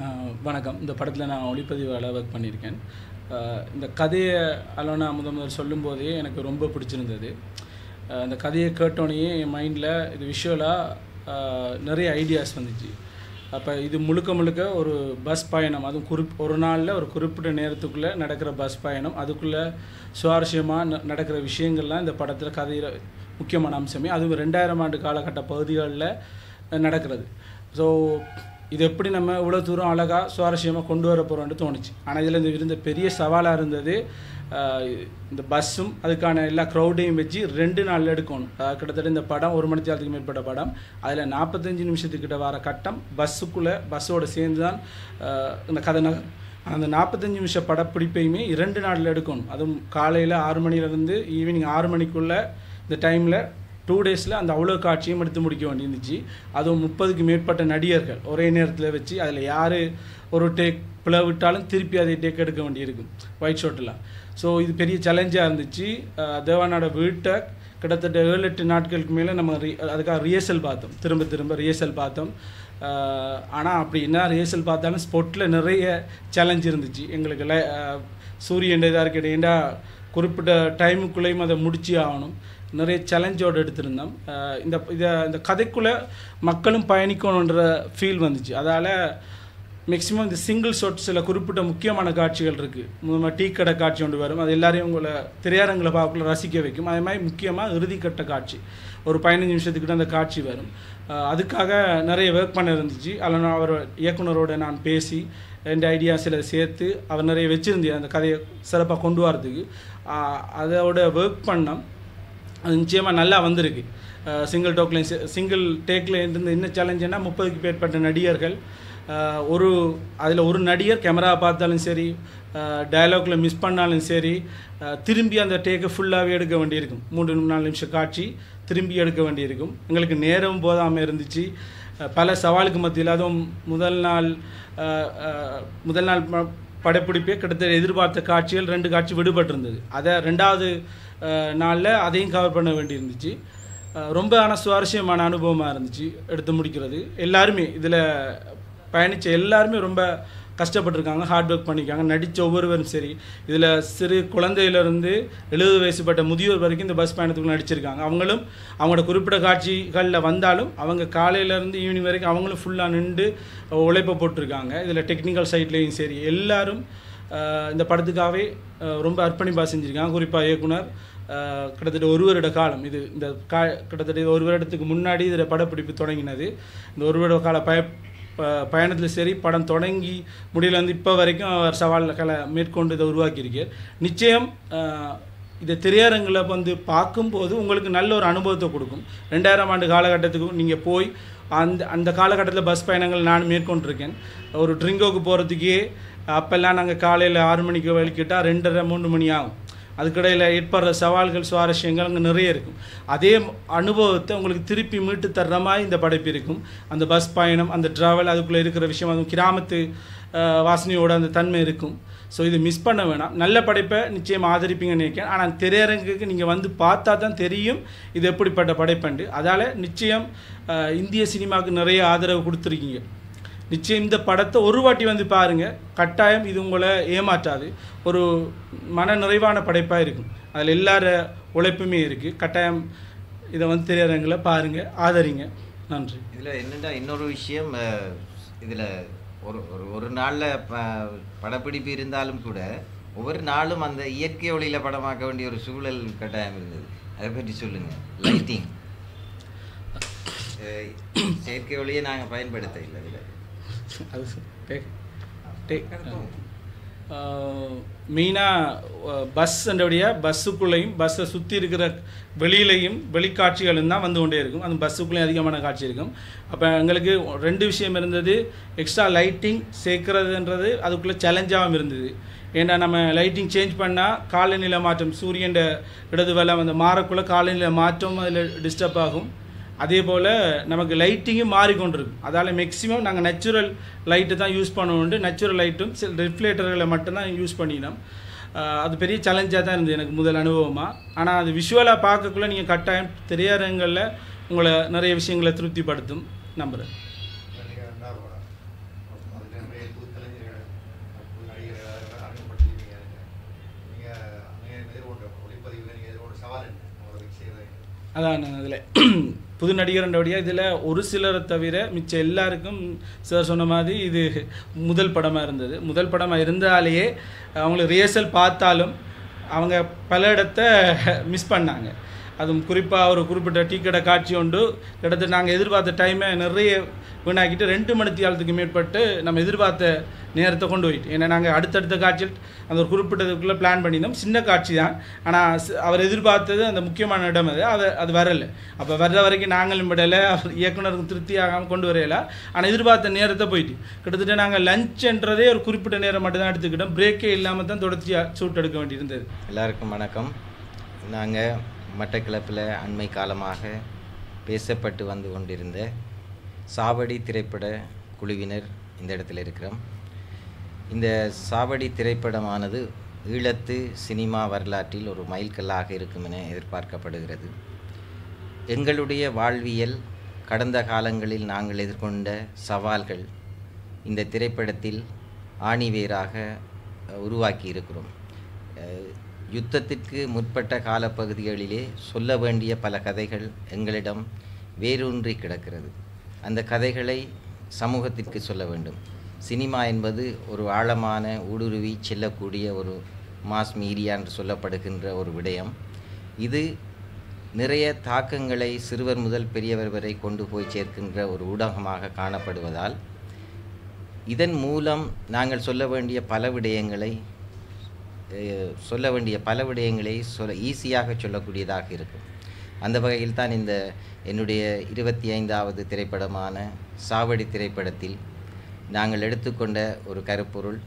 வணக்கம். இந்த படத்தில் நான் ஒளிப்பதிவாளராக ஒர்க் பண்ணியிருக்கேன். இந்த கதையை அலோனா முதல் சொல்லும்போதே எனக்கு ரொம்ப பிடிச்சிருந்தது. அந்த கதையை கேட்டோடனே என் மைண்டில் இது விஷுவலாக நிறைய ஐடியாஸ் வந்துச்சு. அப்போ இது முழுக்க ஒரு பஸ் பயணம், அதுவும் ஒரு நாளில் ஒரு குறிப்பிட்ட நேரத்துக்குள்ளே நடக்கிற பஸ் பயணம், அதுக்குள்ளே சுவாரஸ்யமாக நடக்கிற விஷயங்கள்லாம் இந்த படத்தில் கதையில் முக்கியமான அம்சமே. அதுவும் 2000 ஆண்டு காலகட்ட பகுதிகளில் நடக்கிறது. ஸோ இது எப்படி நம்ம இவ்வளோ தூரம் அழகாக சுவாரஸ்யமாக கொண்டு வர போகிறோம்னு தோணுச்சு. ஆனால் இதில் இருந்த பெரிய சவாலாக இருந்தது இந்த பஸ்ஸும் அதுக்கான எல்லா க்ரௌடையும் வச்சு 2 நாளில் எடுக்கணும். கிட்டத்தட்ட இந்த படம் 1 மணி நேரத்துக்கு மேற்பட்ட படம். அதில் 45 நிமிஷத்துக்கிட்ட வர கட்டம் பஸ்ஸோடு சேர்ந்து தான் இந்த கதை அந்த 45 நிமிஷ படப்பிடிப்பையுமே 2 நாளில் எடுக்கணும். அதுவும் காலையில் 6 மணிலேருந்து ஈவினிங் 6 மணிக்குள்ளே இந்த டைமில் 2 டேஸில் அந்த அவ்வளோ காட்சியும் எடுத்து முடிக்க வேண்டியிருந்துச்சு. அதுவும் 30க்கு மேற்பட்ட நடிகர்கள் ஒரே நேரத்தில் வச்சு அதில் யார் ஒரு டேக் விட்டாலும் திருப்பி அதை டேக் எடுக்க வேண்டியிருக்கும் ஒயிட் ஷோட்டெலாம். ஸோ இது பெரிய சேலஞ்சாக இருந்துச்சு. தேவானோட வீட்டை கிட்டத்தட்ட 7-8 நாட்களுக்கு மேலே நம்ம அதுக்காக ரிஹர்சல் பார்த்தோம், திரும்ப ரிஹர்சல் பார்த்தோம். ஆனால் அப்படி என்ன ரிஹர்சல் பார்த்தாலும் ஸ்பொட்டில் நிறைய சேலஞ்ச் இருந்துச்சு எங்களுக்கு. சூரியன் இதாக இருக்கேன்டா குறிப்பிட்ட டைமுக்குள்ளேயும் அதை முடிச்சு ஆகணும். நிறைய சேலஞ்சோடு எடுத்திருந்தோம். இந்த கதைக்குள்ளே மக்களும் பயணிக்கணுன்ற ஃபீல் வந்துச்சு. அதால் மேக்ஸிமம் இந்த சிங்கிள் ஷாட் சில குறிப்பிட்ட முக்கியமான காட்சிகள் இருக்குது. டீ கடை காட்சி ஒன்று வரும், அது எல்லாரையும் உங்களை திரையரங்களை பார்க்கல ரசிக்க வைக்கும். அதே மாதிரி முக்கியமாக இறுதிக்கட்ட காட்சி ஒரு 15 நிமிஷத்துக்கிட்ட அந்த காட்சி வரும். அதுக்காக நிறைய ஒர்க் பண்ண இருந்துச்சு. அதில் நான் இயக்குனரோட நான் பேசி ரெண்டு ஐடியாஸில் சேர்த்து அவர் நிறைய வச்சுருந்தேன் அந்த கதையை சிறப்பாக கொண்டு வரதுக்கு. அதோட ஒர்க் பண்ணோம். அது நிச்சயமாக நல்லா வந்திருக்கு. சிங்கிள் டேக்கில் இருந்து என்ன சேலஞ்சுன்னா 30க்கு மேற்பட்ட நடிகர்கள். அதில் ஒரு நடிகர் கேமரா பார்த்தாலும் சரி, டயலாகில் மிஸ் பண்ணாலும் சரி, திரும்பி அந்த டேக்கை ஃபுல்லாகவே எடுக்க வேண்டியிருக்கும். 3-4 நிமிஷம் காட்சி திரும்பி எடுக்க வேண்டியிருக்கும். எங்களுக்கு நேரம் போதாமல் இருந்துச்சு. பல சவாலுக்கு மத்தியில் அதுவும் முதல் நாள் படப்பிடிப்பே கிட்டத்தட்ட எதிர்பார்த்த காட்சிகள் 2 காட்சி விடுபட்டிருந்தது. அதை 2வது நாளில் அதையும் கவர் பண்ண வேண்டியிருந்துச்சு. ரொம்ப சுவாரஸ்யமான அனுபவமாக இருந்துச்சு எடுத்து முடிக்கிறது. எல்லாருமே இதில் பயணித்த எல்லாருமே ரொம்ப கஷ்டப்பட்டிருக்காங்க, ஹார்ட் ஒர்க் பண்ணியிருக்காங்க. நடித்த ஒவ்வொருவரும் சரி, இதில் சிறு குழந்தையிலேருந்து 70 வயசுப்பட்ட முதியோர் வரைக்கும் இந்த பஸ் பயணத்துக்குள்ள நடிச்சிருக்காங்க. அவங்களோட குறிப்பிட்ட காட்சிகளில் வந்தாலும் அவங்க காலையிலேருந்து ஈவினிங் வரைக்கும் அவங்களும் ஃபுல்லாக நின்று உழைப்பை போட்டிருக்காங்க. இதில் டெக்னிக்கல் சைட்லேயும் சரி எல்லாரும் இந்த படத்துக்காகவே ரொம்ப அர்ப்பணிப்பாக செஞ்சுருக்காங்க. குறிப்பாக இயக்குனர் கிட்டத்தட்ட 1 வருட காலம் கிட்டத்தட்ட 1 வருடத்துக்கு முன்னாடி இதில் படப்பிடிப்பு தொடங்கினது. இந்த 1 வருட கால பயணத்தில் சரி, படம் தொடங்கி முடியலேருந்து இப்போ வரைக்கும் அவர் சவால்களை மேற்கொண்டு இதை உருவாக்கியிருக்கார். நிச்சயம் இதை திரையரங்கில் பார்க்கும்போது உங்களுக்கு நல்ல ஒரு அனுபவத்தை கொடுக்கும். 2000 ஆண்டு காலகட்டத்துக்கும் நீங்கள் போய் அந்த காலகட்டத்தில் பஸ் பயணங்கள் நான் மேற்கொண்டிருக்கேன். ஒரு ட்ரிங்கோக்கு போகிறதுக்கே அப்போல்லாம் நாங்கள் காலையில் 6 மணிக்கு வலிக்கிட்டால் 2:30-3 மணி ஆகும். அதுக்கிடையில் ஏற்படுற சவால்கள் சுவாரஸ்யங்கள் அங்கே நிறைய இருக்கும். அதே அனுபவத்தை உங்களுக்கு திருப்பி மீட்டு தர்ற மாதிரி இந்த படைப்பு இருக்கும். அந்த பஸ் பயணம், அந்த ட்ராவல், அதுக்குள்ளே இருக்கிற விஷயம், அதுவும் கிராமத்து வாசனையோட அந்த தன்மை இருக்கும். ஸோ இது மிஸ் பண்ண வேணாம். நல்ல படைப்பை நிச்சயம் ஆதரிப்பீங்கன்னு நினைக்கிறேன். ஆனால் திரையரங்குக்கு நீங்கள் பார்த்தா தான் தெரியும் இது எப்படிப்பட்ட படைப்புண்டு. அதால் நிச்சயம் இந்திய சினிமாவுக்கு நிறைய ஆதரவு கொடுத்துருக்கீங்க. நிச்சயம் இந்த படத்தை ஒரு வாட்டி பாருங்கள். கட்டாயம் இது உங்களை ஏமாற்றாது. ஒரு மன நிறைவான படைப்பாக இருக்கும். அதில் எல்லார உழைப்புமே இருக்குது. கட்டாயம் இதை திரையரங்கில் பாருங்கள், ஆதரிங்க. நன்றி. இதில் என்னென்னா இன்னொரு விஷயம், இதில் ஒரு நாளில் படப்பிடிப்பு இருந்தாலும் கூட ஒவ்வொரு நாளும் அந்த இயற்கை ஒளியில் படமாக்க வேண்டிய ஒரு சூழல் கட்டாயம் இருந்தது. அதை பற்றி சொல்லுங்கள். லைட்டிங், செயற்கை ஒளியை நாங்கள் பயன்படுத்த இல்லை. இதில் மெயினாக பஸ்ஸுக்குள்ளேயும் பஸ்ஸை சுற்றி இருக்கிற வெளியிலையும் வெளிக்காட்சிகளும் தான் கொண்டே இருக்கும். அந்த பஸ்ஸுக்குள்ளேயும் அதிகமான காட்சி இருக்கும். அப்போ எங்களுக்கு 2 விஷயம் இருந்தது. எக்ஸ்ட்ரா லைட்டிங் சேர்க்கறதுன்றது அதுக்குள்ளே சேலஞ்சாகவும் இருந்தது. ஏன்னா நம்ம லைட்டிங் சேஞ்ச் பண்ணால் காலநிலை மாற்றம், சூரியன் இடது வெள்ளம் மாறக்குள்ளே காலநிலை மாற்றம் அதில் டிஸ்டர்ப் ஆகும். அதே போல் நமக்கு லைட்டிங்கும் மாறிக்கொண்டிருக்கும். அதால் மேக்ஸிமம் நாங்கள் நேச்சுரல் லைட்டு தான் யூஸ் பண்ணுவோண்டு நேச்சுரல் லைட்டும் சில ரிஃப்ளேட்டர்களை மட்டும்தான் யூஸ் பண்ணினோம். அது பெரிய சேலஞ்சாக தான் இருந்தது எனக்கு முதல் அனுபவமாக. ஆனால் அது விஷுவலாக பார்க்கக்குள்ளே நீங்கள் கட்டாயம் திரையரங்களில் உங்களை நிறைய விஷயங்களை திருப்திப்படுத்தும் நம்புகிறேன். அதான் அதில் புது நடிகர்ன்றபடியாக இதில் ஒரு சிலரை தவிர மிச்சம் எல்லாருக்கும் சார் சொன்ன மாதிரி இது முதல் படமாக இருந்தது. முதல் படமாக இருந்தாலேயே அவங்களுக்கு ரிஹர்சல் பார்த்தாலும் அவங்க பல இடத்த மிஸ் பண்ணாங்க. அதுவும் குறிப்பாக ஒரு குறிப்பிட்ட டீ கடை காட்சி உண்டு. கிட்டத்தட்ட நாங்கள் எதிர்பார்த்த டைமை நிறைய வீணாக்கிட்டு 2 மணி நேரத்துக்கு மேற்பட்டு நம்ம எதிர்பார்த்த நேரத்தை கொண்டு போயிட்டு, ஏன்னா நாங்கள் அடுத்தடுத்த காட்சியில் அந்த ஒரு குறிப்பிட்டதுக்குள்ளே பிளான் பண்ணியிருந்தோம். சின்ன காட்சி தான், ஆனால் அவர் எதிர்பார்த்தது அந்த முக்கியமான இடம் அது வரலை. அப்போ வர்ற வரைக்கும் நாங்களும் விடலை, அவர் இயக்குனருக்கு திருப்தி ஆகாமல் கொண்டு வரையில. ஆனால் எதிர்பார்த்த நேரத்தை போயிட்டு கிட்டத்தட்ட நாங்கள் லஞ்சுன்றதே ஒரு குறிப்பிட்ட நேரம் மட்டும் தான் எடுத்துக்கிட்டோம். பிரேக்கே இல்லாமல் தான் தொடர்ச்சியாக ஷூட் எடுக்க வேண்டியிருந்தது. எல்லாருக்கும் வணக்கம். நாங்கள் மட்டக்களப்பில் அண்மை காலமாக பேசப்பட்டு வந்து கொண்டிருந்த சாவடி திரைப்பட குழுவினர் இந்த இடத்துல இருக்கிறோம். இந்த சாவடி திரைப்படமானது ஈழத்து சினிமா வரலாற்றில் ஒரு மைல்கல்லாக இருக்கும் என எதிர்பார்க்கப்படுகிறது. எங்களுடைய வாழ்வியல், கடந்த காலங்களில் நாங்கள் எதிர்கொண்ட சவால்கள் இந்த திரைப்படத்தில் ஆணிவேராக உருவாக்கி இருக்கிறோம். யுத்தத்திற்கு முற்பட்ட காலப்பகுதிகளிலே சொல்ல வேண்டிய பல கதைகள் எங்களிடம் வேரூன்றி கிடக்கிறது. அந்த கதைகளை சமூகத்திற்கு சொல்ல வேண்டும். சினிமா என்பது ஒரு ஆழமான ஊடுருவி செல்லக்கூடிய ஒரு மாஸ் மீடியா என்று சொல்லப்படுகின்ற ஒரு விடயம். இது நிறைய தாக்கங்களை சிறுவர் முதல் பெரியவர் வரை கொண்டு போய் சேர்க்கின்ற ஒரு ஊடகமாக காணப்படுவதால் இதன் மூலம் நாங்கள் சொல்ல வேண்டிய பல விடயங்களை ஈஸியாக சொல்லக்கூடியதாக இருக்கும். அந்த வகையில் தான் இந்த என்னுடைய 25வது திரைப்படமான சாவடி திரைப்படத்தில் நாங்கள் எடுத்துக்கொண்ட ஒரு கருப்பொருள்,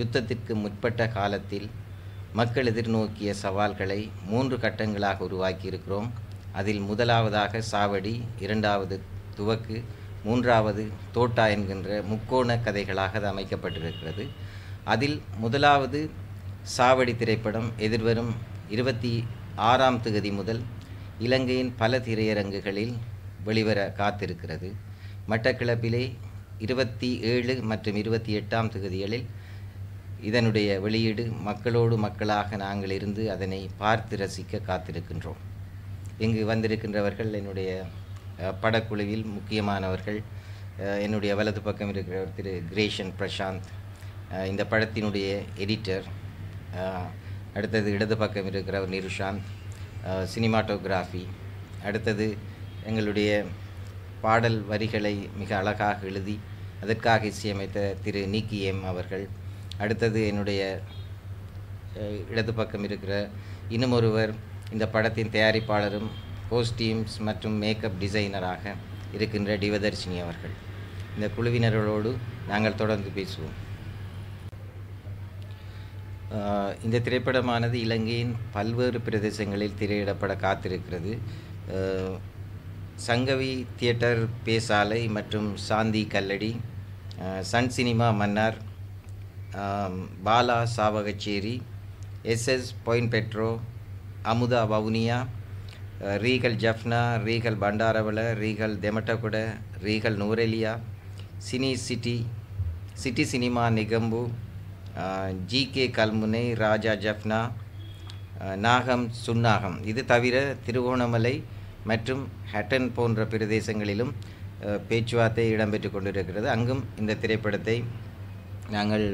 யுத்தத்திற்கு முற்பட்ட காலத்தில் மக்கள் எதிர்நோக்கிய சவால்களை 3 கட்டங்களாக உருவாக்கி இருக்கிறோம். அதில் முதலாவதாக சாவடி, 2வது துவக்கு, 3வது தோட்டா என்கின்ற முக்கோண கதைகளாக அது அமைக்கப்பட்டிருக்கிறது. அதில் முதலாவது சாவடி திரைப்படம் எதிர்வரும் 26ஆம் தேதி முதல் இலங்கையின் பல திரையரங்குகளில் வெளிவர காத்திருக்கிறது. மட்டக்களப்பிலே 27 மற்றும் 28ஆம் தேதிகளில் இதனுடைய வெளியீடு மக்களோடு மக்களாக நாங்கள் இருந்து அதனை பார்த்து ரசிக்க காத்திருக்கின்றோம். இங்கு வந்திருக்கின்றவர்கள் என்னுடைய படக்குழுவில் முக்கியமானவர்கள். என்னுடைய வலது பக்கம் இருக்கிறவர் திரு கிரேஷன் பிரசாந்த், இந்த படத்தினுடைய எடிட்டர். அடுத்தது இடது பக்கம் இருக்கிறவர் நிருஷாந்த், சினிமாட்டோகிராஃபி. அடுத்தது எங்களுடைய பாடல் வரிகளை மிக அழகாக எழுதி அதற்காக இசையமைத்த திரு நிக்கி எம் அவர்கள். அடுத்தது என்னுடைய இடது பக்கம் இருக்கிற இன்னும் ஒருவர் இந்த படத்தின் தயாரிப்பாளரும் கோஸ்டியூம்ஸ் மற்றும் மேக்கப் டிசைனராக இருக்கின்ற டிவதர்ஷினி அவர்கள். இந்த குழுவினர்களோடு நாங்கள் தொடர்ந்து பேசுவோம். இந்த திரைப்படமானது இலங்கையின் பல்வேறு பிரதேசங்களில் திரையிடப்பட காத்திருக்கிறது. சங்கவி தியேட்டர் பேசாலை மற்றும் Shanthi Kallady, Sun Cinema Mannar, Bala Chavakachcheri, SS Point Pedro, Amutha Vavuniya, Regal Jaffna, Regal Bandarawela, Regal Dematagoda, Regal Nuwara Eliya, City Cinema Negombo, GK Kalmunai, Raja Jaffna, Nagam Chunnakam. இது தவிர திருவோணமலை மற்றும் ஹட்டன் போன்ற பிரதேசங்களிலும் பேச்சுவார்த்தை இடம்பெற்று கொண்டிருக்கிறது. அங்கும் இந்த திரைப்படத்தை நாங்கள்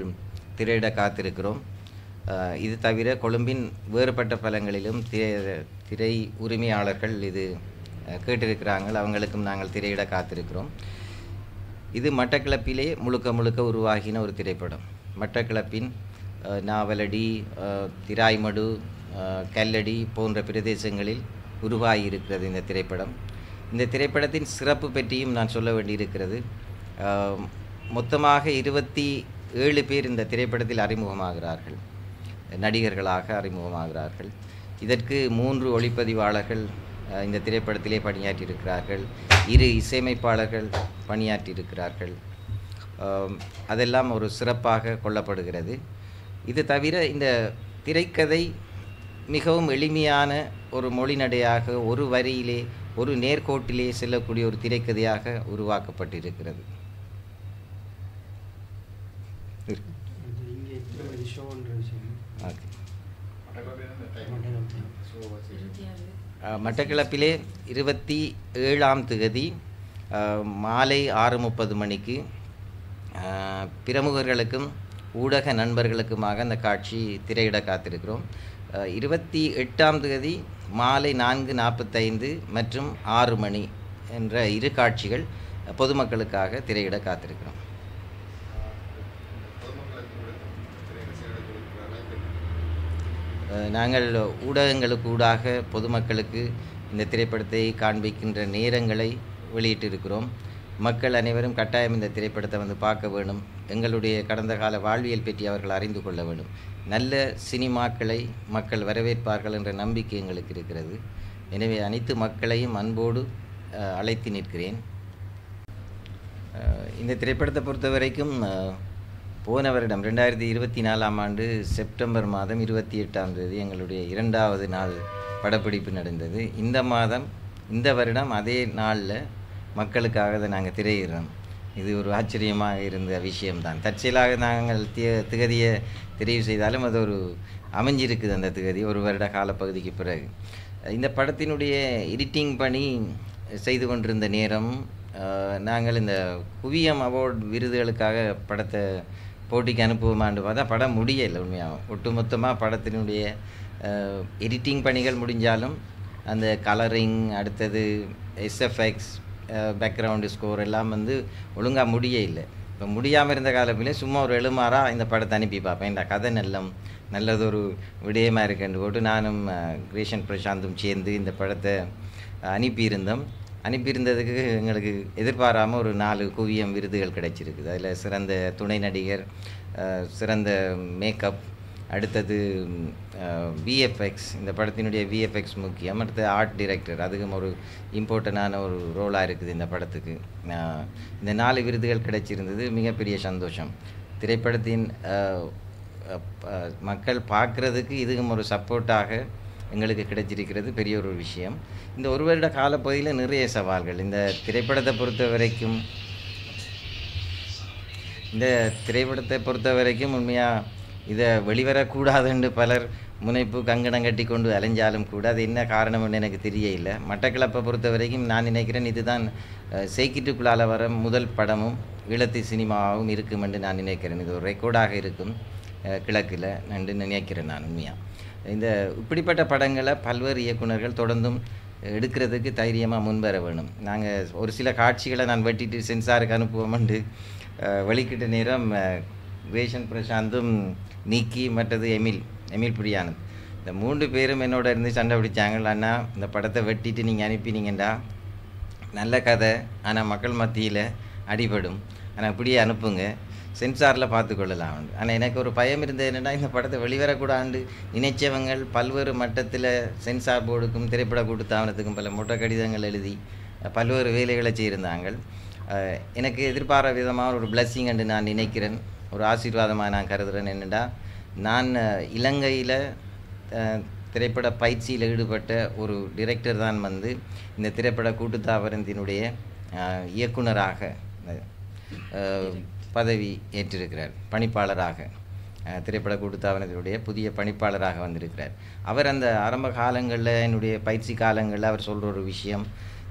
திரையிட காத்திருக்கிறோம். இது தவிர கொழும்பின் வேறுபட்ட பலங்களிலும் திரை உரிமையாளர்கள் இது கேட்டிருக்கிறாங்க, அவங்களுக்கும் நாங்கள் திரையிட காத்திருக்கிறோம். இது மட்டக்களப்பிலே முழுக்க உருவாகின ஒரு திரைப்படம். மட்டக்களப்பின் நாவலடி, திராய்மடு, கல்லடி போன்ற பிரதேசங்களில் உருவாகியிருக்கிறது இந்த திரைப்படம். இந்த திரைப்படத்தின் சிறப்பு பற்றியும் நான் சொல்ல வேண்டியிருக்கிறது. மொத்தமாக 27 பேர் இந்த திரைப்படத்தில் அறிமுகமாகிறார்கள், நடிகர்களாக அறிமுகமாகிறார்கள். இதற்கு 3 ஒளிப்பதிவாளர்கள் இந்த திரைப்படத்திலே பணியாற்றியிருக்கிறார்கள், 2 இசையமைப்பாளர்கள் பணியாற்றியிருக்கிறார்கள். அதெல்லாம் ஒரு சிறப்பாக கொள்ளப்படுகிறது. இது தவிர இந்த திரைக்கதை மிகவும் எளிமையான ஒரு மொழிநடையாக, ஒரு வரியிலே, ஒரு நேர்கோட்டிலே செல்லக்கூடிய ஒரு திரைக்கதையாக உருவாக்கப்பட்டிருக்கிறது. மட்டக்களப்பிலே 27ஆம் தேதி மாலை 6:30 மணிக்கு பிரமுகர்களுக்கும் ஊடக நண்பர்களுக்குமாக அந்த காட்சி திரையிட காத்திருக்கிறோம். 28ஆம் தேதி மாலை 4:45 மற்றும் 6 மணி என்ற 2 காட்சிகள் பொதுமக்களுக்காக திரையிட காத்திருக்கிறோம். நாங்கள் ஊடகங்களுக்கூடாக பொதுமக்களுக்கு இந்த திரைப்படத்தை காண்பிக்கின்ற நேரங்களை வெளியிட்டிருக்கிறோம். மக்கள் அனைவரும் கட்டாயம் இந்த திரைப்படத்தை வந்து பார்க்க வேணும். எங்களுடைய கடந்த கால வாழ்வியல் பற்றி அவர்கள் அறிந்து கொள்ள வேண்டும். நல்ல சினிமாக்களை மக்கள் வரவேற்பார்கள் என்ற நம்பிக்கை எங்களுக்கு இருக்கிறது. எனவே அனைத்து மக்களையும் அன்போடு அழைத்து நிற்கிறேன். இந்த திரைப்படத்தை பொறுத்த வரைக்கும் போன வருடம் 2024ஆம் ஆண்டு செப்டம்பர் மாதம் 28ஆம் தேதி எங்களுடைய 2வது நாள் படப்பிடிப்பு நடந்தது. இந்த வருடம் அதே நாளில் மக்களுக்காக அதை நாங்கள் திரையிடுறோம். இது ஒரு ஆச்சரியமாக இருந்த விஷயம்தான். தற்செயலாக நாங்கள் திகதியை தெரிவு செய்தாலும் அது ஒரு அமைஞ்சிருக்குது. அந்த திகதி ஒரு வருட காலப்பகுதிக்கு பிறகு இந்த படத்தினுடைய எடிட்டிங் பணி செய்து கொண்டிருந்த நேரம் நாங்கள் இந்த குவியம் அவார்டு விருதுகளுக்காக படத்தை போட்டிக்கு அனுப்புவோமான்னு பார்த்தா படம் முடியலை. உண்மையாகும் ஒட்டுமொத்தமாக படத்தினுடைய எடிட்டிங் பணிகள் முடிஞ்சாலும் அந்த கலரிங், அடுத்தது எஸ்எஃப்எக்ஸ், பேக்ரவுண்டு ஸ்கோர் எல்லாம் வந்து ஒழுங்காக முடிய இல்லை. இப்போ முடியாமல் இருந்த காலப்பிலே சும்மா ஒரு எழுமாறாக இந்த படத்தை அனுப்பி பார்ப்பேன். இந்த கதை நல்லதொரு விடயமாக இருக்குன்னு போட்டு நானும் கிரேஷன் பிரசாந்தும் சேர்ந்து இந்த படத்தை அனுப்பியிருந்ததுக்கு எங்களுக்கு எதிர்பாராமல் ஒரு 4 குவியம் விருதுகள் கிடைச்சிருக்குது. அதில் சிறந்த துணை நடிகர், சிறந்த மேக்கப், அடுத்தது விஎஃப்எக்ஸ், இந்த படத்தினுடைய விஎஃப்எக்ஸ் முக்கியம், அடுத்தது ஆர்ட் டைரக்டர், அதுக்கும் ஒரு இம்பார்ட்டண்டான ஒரு ரோலாக இருக்குது இந்த படத்துக்கு. இந்த 4 விருதுகள் கிடைச்சிருந்தது. மிகப்பெரிய சந்தோஷம். திரைப்படத்தின் மக்கள் பார்க்குறதுக்கு இதுக்கும் ஒரு சப்போர்ட்டாக எங்களுக்கு கிடைச்சிருக்கிறது. பெரிய ஒரு விஷயம். இந்த ஒரு வருட காலப்பகுதியில் நிறைய சவால்கள் இந்த திரைப்படத்தை பொறுத்த வரைக்கும் உண்மையாக இதை வெளிவரக்கூடாதுன்னு பலர் முனைப்பு கங்கணம் கட்டி கொண்டு அலைஞ்சாலும் கூட அது என்ன காரணம்னு எனக்கு தெரியல. மட்டக்களப்பை பொறுத்த வரைக்கும் நான் நினைக்கிறேன் இதுதான் சேக்கிட்டுக்குள்ளால் வர முதல் படமும் ஈழத்து சினிமாவும் இருக்கும் என்று நான் நினைக்கிறேன். இது ஒரு ரெக்கார்டாக இருக்கும் கிழக்கில் நன்று நினைக்கிறேன் நான் உண்மையாக. இப்படிப்பட்ட படங்களை பல்வேறு இயக்குநர்கள் தொடர்ந்தும் எடுக்கிறதுக்கு தைரியமாக முன்வர வேணும். நாங்கள் ஒரு சில காட்சிகளை நான் வெட்டிட்டு சென்சாருக்கு அனுப்புவோம்ண்டு வெளிக்கிட்ட நேரம் கிரேஷன் பிரசாந்தும் நிக்கி மற்றது எமில் பிரியானந்த் இந்த 3 பேரும் என்னோட இருந்து சண்டை பிடிச்சாங்க. அண்ணா இந்த படத்தை வெட்டிட்டு நீங்கள் அனுப்பினீங்கண்டா நல்ல கதை, ஆனால் மக்கள் மத்தியில் அடிபடும், ஆனால் இப்படியே அனுப்புங்க, சென்சாரில் பார்த்துக்கொள்ளலாம். ஆனால் எனக்கு ஒரு பயம் இருந்தது என்னென்னா இந்த படத்தை வெளிவரக்கூடாது நினைச்சவங்கள் பல்வேறு மட்டத்தில் சென்சார் போர்டுக்கும் திரைப்பட கூட்டுத்தாபனத்துக்கும் பல மொட்டை கடிதங்கள் எழுதி பல்வேறு வேலைகளை செய்திருந்தாங்க. எனக்கு எதிர்பாராத விதமாக ஒரு பிளஸ்ஸிங் என்று நான் நினைக்கிறேன், ஒரு ஆசீர்வாதமாக நான் கருதுகிறேன். என்னென்னா நான் இலங்கையில் திரைப்பட பயிற்சியில் ஈடுபட்ட ஒரு டிரெக்டர் தான் வந்து இந்த திரைப்பட கூட்டுத்தாபனத்தினுடைய இயக்குனராக பதவி ஏற்றிருக்கிறார். பணிப்பாளராக திரைப்பட கூட்டுத்தாபனத்தினுடைய புதிய பணிப்பாளராக வந்திருக்கிறார். அவர் அந்த ஆரம்ப காலங்களில் என்னுடைய பயிற்சி காலங்களில் அவர் சொல்கிற ஒரு விஷயம்,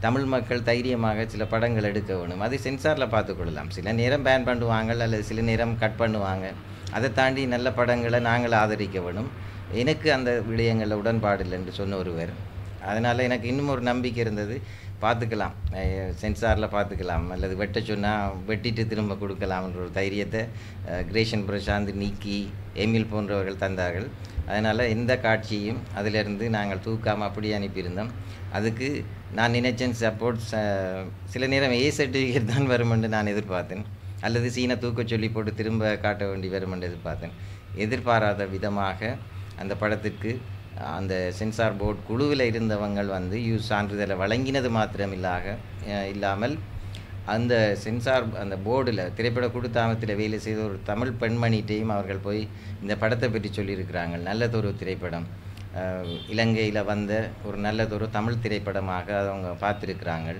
தமிழ் மக்கள் தைரியமாக சில படங்கள் எடுக்க வேணும், அது சென்சாரில் பார்த்துக்கொள்ளலாம், சில நேரம் பேன் பண்ணுவாங்க அல்லது சில நேரம் கட் பண்ணுவாங்க, அதை தாண்டி நல்ல படங்களை நாங்கள் ஆதரிக்க வேணும். எனக்கு அந்த விடயங்களில் உடன்பாடு இல்லை என்று சொன்ன ஒருவர். அதனால் எனக்கு இன்னும் ஒரு நம்பிக்கை இருந்தது, பார்த்துக்கலாம், சென்சாரில் பார்த்துக்கலாம், அல்லது வெட்ட சொன்னால் வெட்டிட்டு திரும்ப கொடுக்கலாம்ன்ற ஒரு தைரியத்தை கிரேஷன் பிரசாந்த், நிக்கி, எமில் போன்றவர்கள் தந்தார்கள். அதனால் எந்த காட்சியும் அதிலிருந்து நாங்கள் தூக்காமல் அப்படியே அனுப்பியிருந்தோம். அதுக்கு நான் நினைச்சேன் சப்போர்ட் சில நேரம் ஏ சர்டிஃபிகேட் தான் வருமென்று நான் எதிர்பார்த்தேன், அல்லது சீனை தூக்க சொல்லி போட்டு திரும்ப காட்ட வேண்டி வருமென்று எதிர்பார்த்தேன். எதிர்பாராத விதமாக அந்த படத்திற்கு அந்த சென்சார் போர்டு குழுவில் இருந்தவங்கள் வந்து சான்றிதழை வழங்கினது மாத்திரம் இல்லாமல் அந்த சென்சார் அந்த போர்டில் திரைப்பட கூட்டுத்தாபனத்தில் வேலை செய்த ஒரு தமிழ் பெண்மணிட்டையும் அவர்கள் போய் இந்த படத்தை பற்றி சொல்லியிருக்கிறாங்க. நல்லதொரு திரைப்படம், இலங்கையில் வந்த ஒரு நல்லதொரு தமிழ் திரைப்படமாக அவங்க பார்த்துருக்குறாங்க.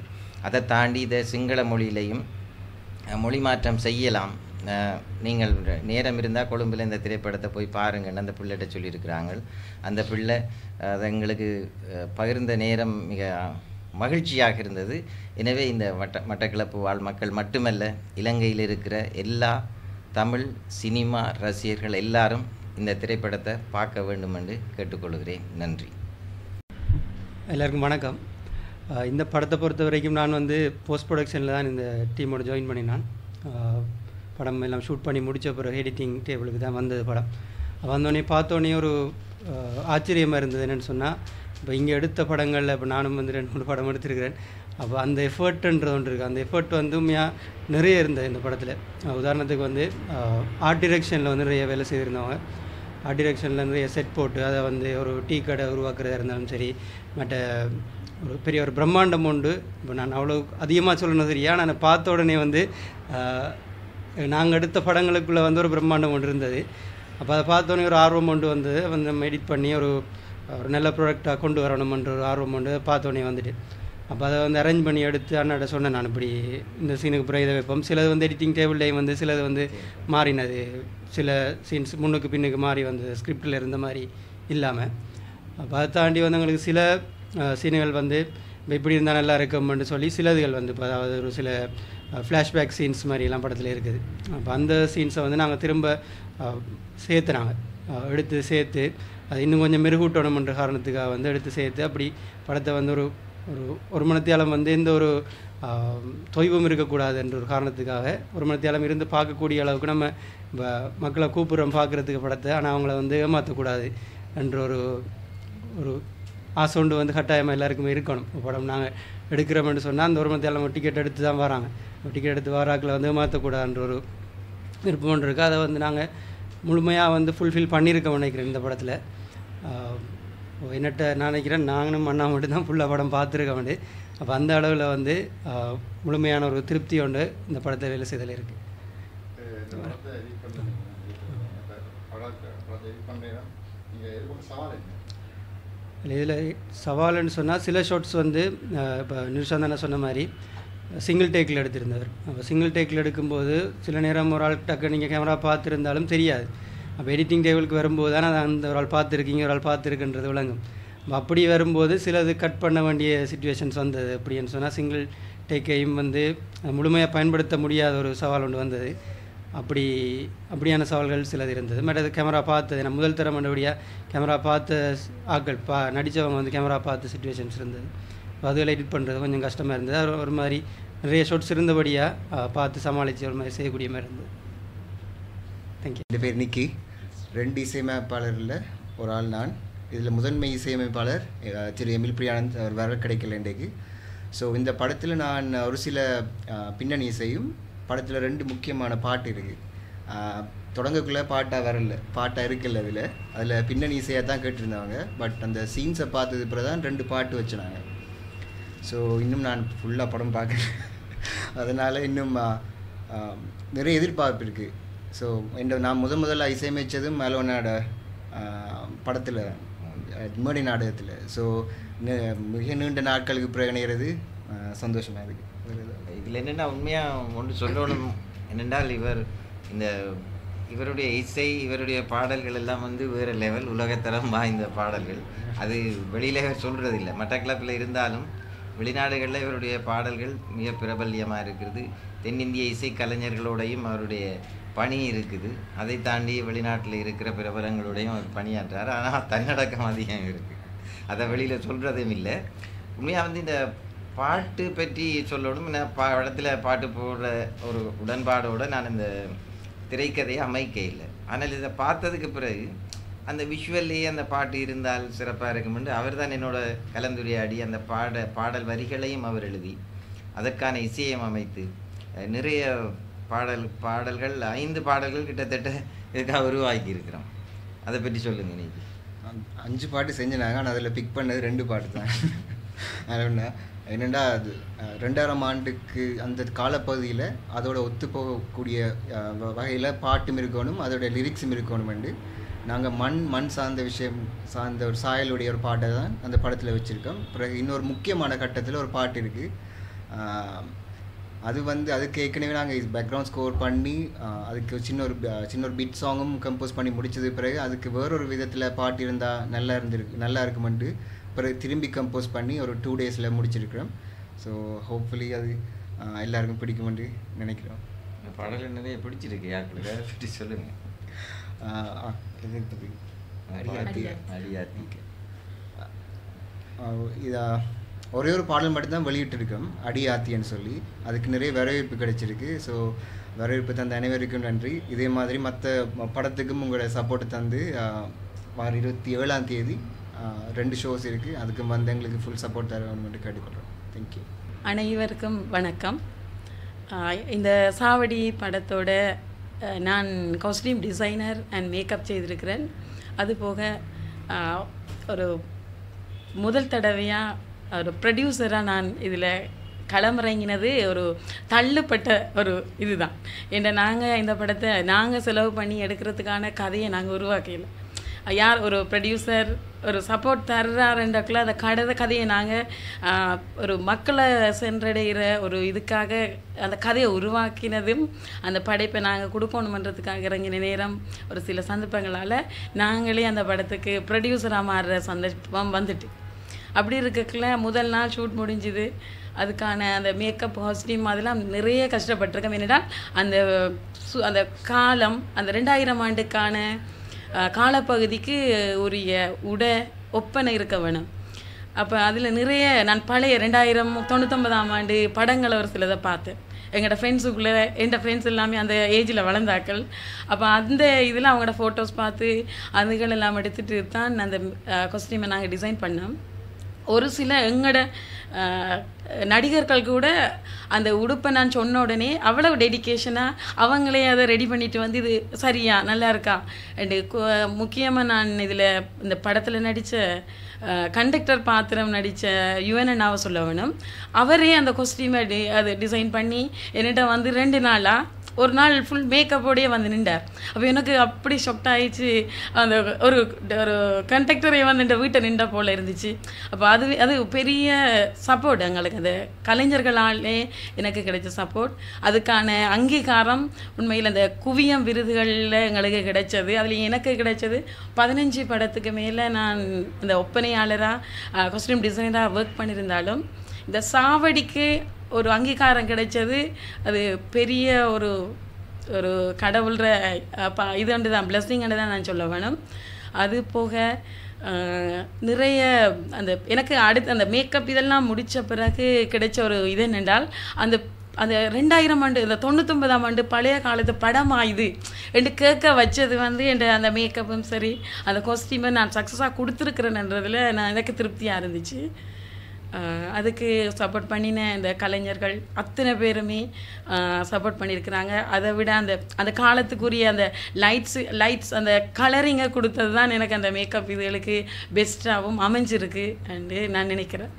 அதை தாண்டி இதை சிங்கள மொழியிலையும் மொழி மாற்றம் செய்யலாம், நீங்கள் நேரம் இருந்தால் கொழும்பில் இந்த திரைப்படத்தை போய் பாருங்கன்னு அந்த பிள்ளைகிட்ட சொல்லியிருக்கிறாங்க. அந்த பிள்ளை அது எங்களுக்கு பகிர்ந்த நேரம் மிக மகிழ்ச்சியாக இருந்தது. எனவே இந்த மட்டக்களப்பு வாழ் மக்கள் மட்டுமல்ல, இலங்கையில் இருக்கிற எல்லா தமிழ் சினிமா ரசிகர்கள் எல்லாரும் இந்த திரைப்படத்தை பார்க்க வேண்டும் என்று கேட்டுக்கொள்கிறேன். நன்றி. எல்லாருக்கும் வணக்கம். இந்த படத்தை பொறுத்த வரைக்கும் நான் வந்து போஸ்ட் ப்ரொடக்ஷனில் தான் இந்த டீமோட ஜாயின் பண்ணினான். படம் எல்லாம் ஷூட் பண்ணி முடித்த பிறகு எடிட்டிங் டேபிளுக்கு தான் வந்தது படம். வந்தோடனே பார்த்தோன்னே ஒரு ஆச்சரியமாக இருந்தது. என்னென்னு சொன்னால், இப்போ இங்கே எடுத்த படங்களில் இப்போ நானும் வந்து 2-3 படம் எடுத்திருக்கிறேன். அப்போ அந்த எஃபர்ட்ன்றது ஒன்று இருக்குது. அந்த எஃபர்ட் வந்து உண்மையாக நிறைய இருந்தது இந்த படத்தில். உதாரணத்துக்கு வந்து ஆர்ட் டிரெக்ஷனில் வந்து நிறைய வேலை செய்திருந்தவங்க. ஆர்ட் டிரெக்ஷனில் நிறைய செட் போட்டு அதை வந்து ஒரு டீ கடை உருவாக்குறதா இருந்தாலும் சரி, மற்ற ஒரு பெரிய ஒரு பிரம்மாண்டம் உண்டு. இப்போ நான் அவ்வளோ அதிகமாக சொல்லணும் சரியா, நான் பார்த்த உடனே வந்து நாங்கள் எடுத்த படங்களுக்குள்ளே வந்து ஒரு பிரம்மாண்டம் ஒன்று இருந்தது. அப்போ அதை பார்த்தோன்னே ஒரு ஆர்வம் கொண்டு வந்து நம்ம எடிட் பண்ணி ஒரு நல்ல ப்ராடக்டாக கொண்டு வரணுமென்ற ஒரு ஆர்வம் கொண்டு பார்த்தோன்னே வந்துட்டு, அப்போ அதை வந்து அரேஞ்ச் பண்ணி எடுத்து அண்ணாட்ட சொன்னேன். நான் இப்படி இந்த சீனுக்கு பிறகு இதை வைப்போம். சிலது வந்து எடிட்டிங் டேபிள்லேயும் வந்து சிலது வந்து மாறினது, சில சீன்ஸ் முன்னுக்கு பின்னுக்கு மாறி வந்து ஸ்கிரிப்டில் இருந்த மாதிரி இல்லாமல். அப்போ அதை தாண்டி வந்து எங்களுக்கு சில சீனுகள் வந்து இப்படி இருந்தால் நல்லா இருக்கும்னு சொல்லி சிலதுகள் வந்து இப்போ அதாவது ஒரு சில ஃப்ளாஷ்பேக் சீன்ஸ் மாதிரிலாம் படத்தில் இருக்குது. அப்போ அந்த சீன்ஸை வந்து நாங்கள் திரும்ப சேர்த்துனாங்க, எடுத்து சேர்த்து அது இன்னும் கொஞ்சம் மெருகூட்டணும்ன்ற காரணத்துக்காக வந்து எடுத்து சேர்த்து அப்படி படத்தை வந்து ஒரு மணித்தியாலம் வந்து எந்த ஒரு தொய்வும் இருக்கக்கூடாது என்ற ஒரு காரணத்துக்காக ஒரு மணித்தியாலம் இருந்து பார்க்கக்கூடிய அளவுக்கு நம்ம மக்களை கூப்பிட்றோம் பார்க்குறதுக்கு படத்தை. ஆனால் அவங்கள வந்து ஏமாற்றக்கூடாது என்ற ஒரு ஆசை ஒன்று வந்து கட்டாயமாக எல்லாருக்குமே இருக்கணும். படம் நாங்கள் எடுக்கிறோம்னு சொன்னால் அந்த ஒரு மணித்தியாலம் டிக்கெட் எடுத்து தான் வராங்க. டிக்கெட் எடுத்து வராக்கில் வந்து ஏமாற்றக்கூடாதுன்ற ஒரு விருப்பம் ஒன்று இருக்குது. அதை வந்து நாங்கள் முழுமையாக வந்து ஃபுல்ஃபில் பண்ணியிருக்கோம் நினைக்கிறேன் இந்த படத்தில். என்னட்ட நான் நினைக்கிறேன் நாங்களும் அண்ணா மட்டும்தான் ஃபுல்லாக படம் பார்த்துருக்க வேண்டி. அப்போ அந்த அளவில் வந்து முழுமையான ஒரு திருப்தி ஒன்று இந்த படத்தை வேலை செய்தல் இருக்குது. இதில் சவால்னு சொன்னால் சில ஷாட்ஸ் வந்து இப்போ நிர்ஷாந்தான சொன்ன மாதிரி சிங்கிள் டேக்கில் எடுத்திருந்தவர். அப்போ சிங்கிள் டேக்கில் எடுக்கும்போது சில நேரம் ஒரு ஆள் டக்கு நீங்கள் கேமரா பார்த்துருந்தாலும் தெரியாது. அப்போ எடிட்டிங் டேபிளுக்கு வரும்போது தான் அதை அந்த ஒரு ஆள் பார்த்துருக்கீங்க, ஒரு ஆள் பார்த்துருக்குன்றது விளங்கும். அப்படி வரும்போது சிலது கட் பண்ண வேண்டிய சுச்சுவேஷன்ஸ் வந்தது. அப்படின்னு சொன்னால் சிங்கிள் டேக்கையும் வந்து முழுமையாக பயன்படுத்த முடியாத ஒரு சவால் ஒன்று வந்தது. அப்படியான சவால்கள் சிலது இருந்தது. மற்றது கேமரா பார்த்தது நான் முதல் தரம் மறுபடியாக கேமரா பார்த்த ஆட்கள் நடித்தவங்க வந்து கேமரா பார்த்த சுச்சுவேஷன்ஸ் இருந்தது. அதில் எடிட் பண்ணுறது கொஞ்சம் கஷ்டமாக இருந்தது. அது ஒரு மாதிரி நிறைய ஷாட்ஸ் இருந்தபடியாக பார்த்து சமாளித்து ஒரு மாதிரி செய்யக்கூடிய மாதிரி இருந்தது. தேங்க்யூ. என் பேர் நிக்கி. 2 இசையமைப்பாளரில் ஒரு ஆள் நான். இதில் முதன்மை இசையமைப்பாளர் திரு எமில் பிரியானந்த். அவர் வர கிடைக்கல இன்றைக்கு. ஸோ இந்த படத்தில் நான் ஒரு சில பின்னணி இசையும், படத்தில் 2 முக்கியமான பாட்டு இருக்குது. தொடங்கக்குள்ளே பாட்டாக வரல, பாட்டாக இருக்குல்ல அதில் பின்னணி இசையாக தான் கேட்டிருந்தாங்க. பட் அந்த சீன்ஸை பார்த்தது பிறகு தான் 2 பாட்டு வச்சுனாங்க. ஸோ இன்னும் நான் ஃபுல்லாக படம் பார்க்குறேன். அதனால் இன்னும் நிறைய எதிர்பார்ப்பு இருக்குது. ஸோ நான் முதல்ல இசையமைச்சதும் மேலோனோட படத்தில் மேடை நாடகத்தில். ஸோ மிக நீண்ட நாட்களுக்கு பிறகு இணைகிறது சந்தோஷமாக இருக்குது. இதில் என்னென்னா உண்மையாக ஒன்று சொல்லணும் என்னென்றால் இவருடைய இசை, இவருடைய பாடல்கள் எல்லாம் வந்து வேறு லெவல், உலகத்தரம் வாய்ந்த பாடல்கள். அது வெளியில் சொல்கிறதில்லை. மட்டக்களப்பில் இருந்தாலும் வெளிநாடுகளில் இவருடைய பாடல்கள் மிக பிரபல்யமாக இருக்கிறது. தென்னிந்திய இசை கலைஞர்களோடையும் அவருடைய பணி இருக்குது. அதை தாண்டி வெளிநாட்டில் இருக்கிற பிரபலங்களோடையும் அவர் பணியாற்றார். ஆனால் தன்னடக்கம் அதிகம் இருக்குது. அதை வெளியில் சொல்கிறதும் இல்லை. உண்மையாக வந்து இந்த பாட்டு பற்றி சொல்லணும். நான் இடத்துல பாட்டு போடுற ஒரு உடன்பாடோடு நான் இந்த திரைக்கதையை அமைக்க இல்லை. ஆனால் இதை பார்த்ததுக்கு பிறகு அந்த விஷுவல்லே அந்த பாட்டு இருந்தால் சிறப்பாக இருக்குமென்று அவர் தான் என்னோட கலந்துரையாடி அந்த பாடல் வரிகளையும் அவர் எழுதி அதற்கான இசையம் அமைத்து நிறைய பாடல்கள் 5 பாடல்கள் கிட்டத்தட்ட இதுக்காக உருவாக்கி இருக்கிறோம். அதை பற்றி சொல்லுங்க. இன்னைக்கு 5 பாட்டு செஞ்சினாங்க. ஆனால் அதில் பிக் பண்ணது 2 பாட்டு தான். என்னென்னா அது 2000ஆம் ஆண்டுக்கு அந்த காலப்பகுதியில் அதோட ஒத்து போகக்கூடிய வகையில் பாட்டும் இருக்கணும், அதோட லிரிக்ஸும் இருக்கணுமெண்டு நாங்கள் மண் சார்ந்த விஷயம் சார்ந்த ஒரு சாயலுடைய ஒரு பாட்டை தான் அந்த படத்தில் வச்சுருக்கோம். பிறகு இன்னொரு முக்கியமான கட்டத்தில் ஒரு பாட்டு இருக்குது. அது வந்து அதுக்கு ஏற்கனவே நாங்கள் பேக்ரவுண்ட் ஸ்கோர் பண்ணி அதுக்கு சின்ன ஒரு பீட் சாங்கும் கம்போஸ் பண்ணி முடிச்சது பிறகு அதுக்கு வேறொரு விதத்தில் பாட்டு இருந்தால் நல்லா இருக்குமெண்டு பிறகு திரும்பி கம்போஸ் பண்ணி ஒரு 2 days முடிச்சிருக்கிறோம். ஸோ ஹோப்ஃபுல்லி அது எல்லாருக்கும் பிடிக்குமென்று நினைக்கிறோம். பாடல் நிறைய பிடிச்சிருக்கு, யாருக்கு பற்றி சொல்லுங்கள். இதை ஒரே ஒரு பாடல் மட்டும்தான் வெளியிட்டிருக்கோம், அடியாத்தின்னு சொல்லி. அதுக்கு நிறைய வரவேற்பு கிடைச்சிருக்கு. ஸோ வரவேற்பு தந்த அனைவருக்கும் நன்றி. இதே மாதிரி மற்ற படத்துக்கும் உங்களோட சப்போர்ட்டை தந்து வார 27ஆம் தேதி 2 shows இருக்குது, அதுக்கு வந்து எங்களுக்கு ஃபுல் சப்போர்ட் தரணும்னு கேட்டுக்கொள்கிறோம். தேங்க்யூ. அனைவருக்கும் வணக்கம். இந்த சாவடி படத்தோட நான் காஸ்டியூம் டிசைனர் அண்ட் மேக்கப் செய்திருக்கிறேன். அதுபோக ஒரு முதல் தடவையாக ஒரு ப்ரொடியூசராக நான் இதில் களமிறங்கினது ஒரு தள்ளுப்பட்ட ஒரு இதுதான். ஏன்னா நாங்கள் இந்த படத்தை நாங்கள் செலவு பண்ணி எடுக்கிறதுக்கான கதையை நாங்கள் உருவாக்கல. யார் ஒரு ப்ரொடியூசர் ஒரு சப்போர்ட் தர்றாருன்றக்குள்ள அந்த கதையை நாங்கள் ஒரு மக்களை சென்றடைகிற ஒரு இதுக்காக அந்த கதையை உருவாக்கினதும் அந்த படைப்பை நாங்கள் கொடுக்கணுமன்றதுக்காக இறங்கின நேரம் ஒரு சில சந்தர்ப்பங்களால் நாங்களே அந்த படத்துக்கு ப்ரொடியூசராக மாறுற சந்தர்ப்பம் வந்துட்டு, அப்படி இருக்கக்குள்ள முதல் நாள் ஷூட் முடிஞ்சுது. அதுக்கான அந்த மேக்கப் காஸ்டியூம் அதெல்லாம் நிறைய கஷ்டப்பட்டிருக்கேன். என்னடா அந்த காலம் அந்த 2000 ஆண்டுக்கான காலப்பகுதிக்கு உரிய ஒப்பனை இருக்க வேணும். அப்போ அதில் நிறைய நான் பழைய 2099ஆம் ஆண்டு படங்களை ஒரு சிலதை பார்த்தேன். எங்களோட ஃப்ரெண்ட்ஸுக்குள்ளே எங்கள் ஃப்ரெண்ட்ஸ் எல்லாமே அந்த ஏஜில் வளர்ந்தாக்கள். அப்போ அந்த இதில் அவங்களோட ஃபோட்டோஸ் பார்த்து அதுகள் எல்லாம் எடுத்துகிட்டு தான் அந்த காஸ்டியூமை நாங்கள் டிசைன் பண்ணோம். ஒரு சில எங்களோட நடிகர்கள் கூட அந்த உடுப்பை நான் சொன்ன உடனே அவ்வளவு டெடிக்கேஷனாக அவங்களே அதை ரெடி பண்ணிட்டு வந்து இது சரியா நல்லா இருக்கா அண்டு முக்கியமாக நான் இதில் இந்த படத்தில் நடித்த கண்டக்டர் பாத்திரம் நடித்த யுவன் அண்ணாவை சொல்ல வேணும். அவரே அந்த காஸ்டியூமை அது டிசைன் பண்ணி என்னிட்ட வந்து 2 நாளாக ஒரு நாள் ஃபுல் மேக்கப்போடையே வந்து நின்றார். அப்போ எனக்கு அப்படி ஷாக்ட் ஆகிடுச்சு. அந்த ஒரு கண்டக்டரை வந்து இந்த வீட்டை நின்ற போல் இருந்துச்சு. அப்போ அது பெரிய சப்போர்ட் எங்களுக்கு, அந்த கலைஞர்களாலே எனக்கு கிடைச்ச சப்போர்ட். அதுக்கான அங்கீகாரம் உண்மையில் அந்த குவியம் விருதுகளில் எங்களுக்கு கிடைச்சது. அதில் எனக்கு கிடைச்சது 15 படத்துக்கு மேலே நான் இந்த ஒப்பனையாளராக காஸ்டியூம் டிசைனராக ஒர்க் பண்ணியிருந்தாலும் இந்த சாவடிக்கு ஒரு அங்கீகாரம் கிடைச்சது அது பெரிய ஒரு கடவுள்ற இது ஒன்று தான், பிளஸ்ஸிங் ஒன்று தான் நான் சொல்ல வேணும். அது போக நிறைய அந்த எனக்கு அடுத்து அந்த மேக்கப் இதெல்லாம் முடித்த பிறகு கிடைச்ச ஒரு இது என்னென்றால் அந்த 2000 ஆண்டு இந்த 99ஆம் ஆண்டு பழைய காலத்து படமா இது என்று கேட்க வச்சது வந்து என் அந்த மேக்கப்பும் சரி அந்த காஸ்டியூமை நான் சக்ஸஸாக கொடுத்துருக்குறேன்றதில் எனக்கு திருப்தியாக இருந்துச்சு. அதுக்கு சப்போர்ட் பண்ணின இந்த கலைஞர்கள் அத்தனை பேருமே சப்போர்ட் பண்ணியிருக்கிறாங்க. அதை விட அந்த காலத்துக்குரிய அந்த லைட்ஸ் அந்த கலரிங்கை கொடுத்தது தான் எனக்கு அந்த மேக்கப் இதுகளுக்கு பெஸ்ட்டாகவும் அமைஞ்சிருக்கு என்று நான் நினைக்கிறேன்.